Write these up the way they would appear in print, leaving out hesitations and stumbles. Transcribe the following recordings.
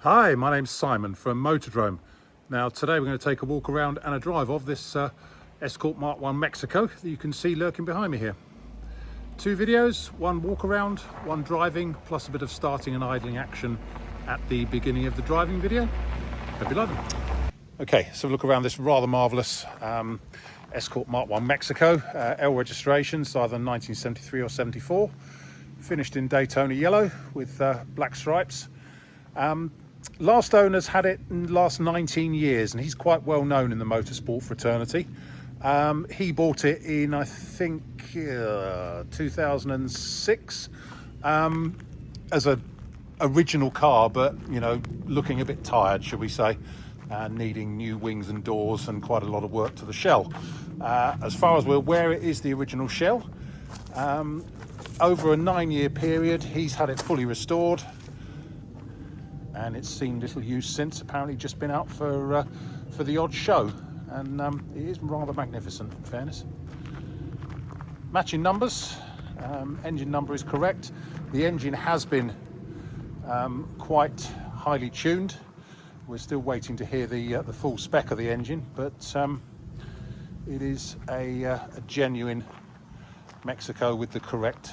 Hi, my name's Simon from Motodrome. Now today we're going to take a walk around and a drive of this Escort Mark 1 Mexico that you can see lurking behind me here. Two videos, one walk around, one driving, plus a bit of starting and idling action at the beginning of the driving video. Hope you like them. Okay, so look around this rather marvellous Escort Mark 1 Mexico. L registrations, either 1973 or 74. Finished in Daytona yellow with black stripes. Last owner's had it in the last 19 years, and he's quite well known in the motorsport fraternity. He bought it in, I think, 2006 as a original car, but you know, looking a bit tired, should we say, needing new wings and doors and quite a lot of work to the shell. As far as we're aware, it is the original shell. Over a 9-year period, he's had it fully restored, and it's seen little use since. Apparently just been out for the odd show, and it is rather magnificent, in fairness. Matching numbers, engine number is correct. The engine has been quite highly tuned. We're still waiting to hear the full spec of the engine, but it is a genuine Mexico with the correct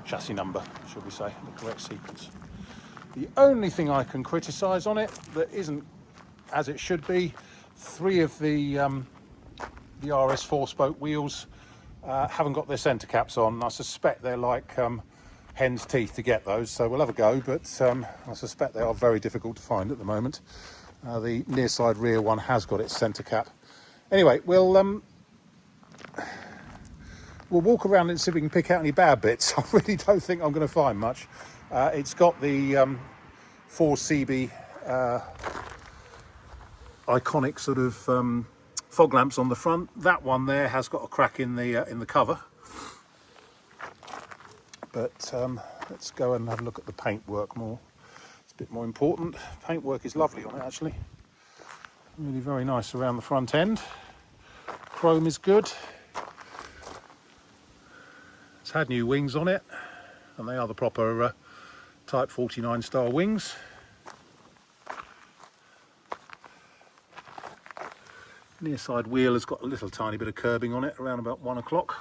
chassis number, should we say, the correct sequence. The only thing I can criticise on it that isn't as it should be, 3 of the RS 4-spoke wheels haven't got their centre caps on. I suspect they're like hen's teeth to get those, so we'll have a go, but I suspect they are very difficult to find at the moment. The near side rear one has got its centre cap. Anyway, we'll walk around and see if we can pick out any bad bits. I really don't think I'm going to find much. It's got the 4CB iconic sort of fog lamps on the front. That one there has got a crack in the cover. But let's go and have a look at the paintwork more. It's a bit more important. Paintwork is lovely on it, actually. Really very nice around the front end. Chrome is good. It's had new wings on it, and they are the proper Type 49 style wings. Near side wheel has got a little tiny bit of curbing on it around about 1 o'clock,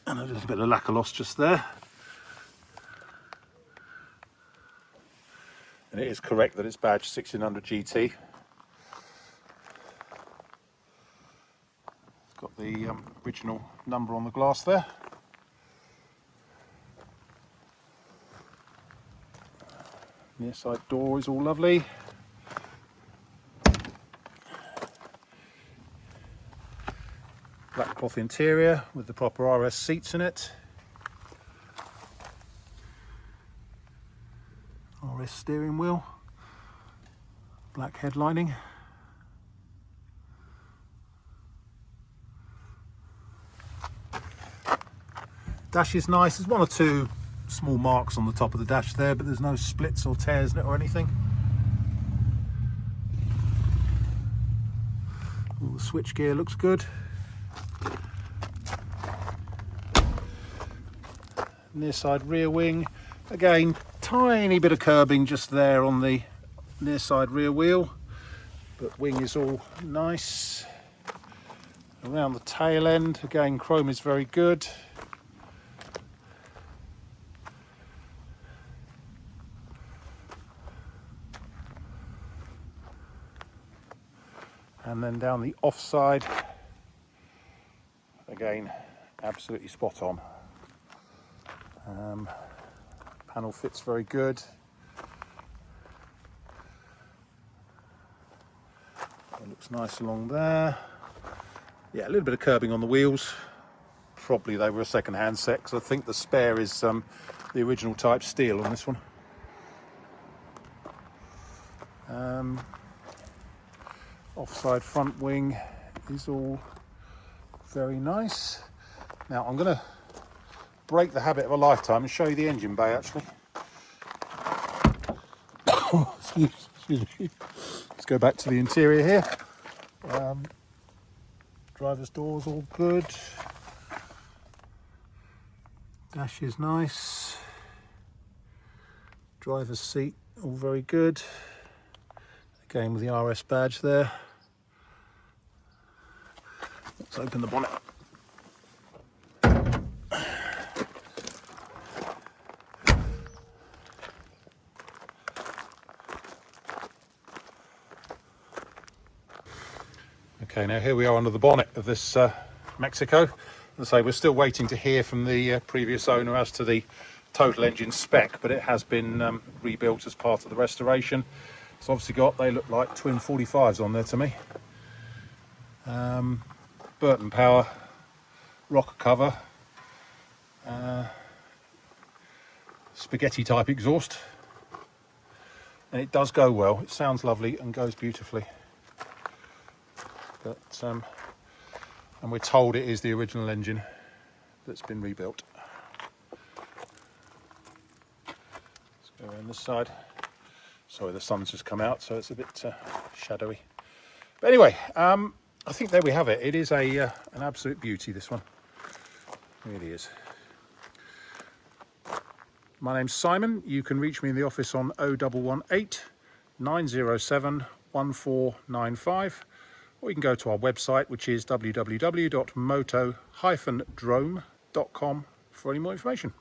and a little bit of lacquer loss just there. And it is correct that it's badged 1600 GT. It's got the original number on the glass there. Near side door is all lovely. Black cloth interior with the proper RS seats in it. RS steering wheel. Black headlining. Dash is nice. There's 1 or 2 small marks on the top of the dash there, but there's no splits or tears in it or anything. All the switch gear looks good. Near side rear wing, again tiny bit of curbing just there on the near side rear wheel, but wing is all nice. Around the tail end, again chrome is very good. And then down the offside, again, absolutely spot on. Panel fits very good. It looks nice along there. Yeah, a little bit of curbing on the wheels. Probably they were a second-hand set, because I think the spare is the original type steel on this one. Offside front wing is all very nice. Now I'm going to break the habit of a lifetime and show you the engine bay, actually. Excuse me. Let's go back to the interior here. Driver's door's all good. Dash is nice. Driver's seat, all very good. Again with the RS badge there. Let's open the bonnet. Okay, now here we are under the bonnet of this Mexico. As I say, we're still waiting to hear from the previous owner as to the total engine spec, but it has been rebuilt as part of the restoration. It's obviously got, they look like twin 45s on there to me. Burton Power, rocker cover, spaghetti type exhaust, and it does go well. It sounds lovely and goes beautifully. But and we're told it is the original engine that's been rebuilt. Let's go around this side. Sorry, the sun's just come out, so it's a bit shadowy. But anyway, I think there we have it. It is an absolute beauty, this one. It really is. My name's Simon. You can reach me in the office on 0118 907 1495. Or you can go to our website, which is www.moto-drome.com for any more information.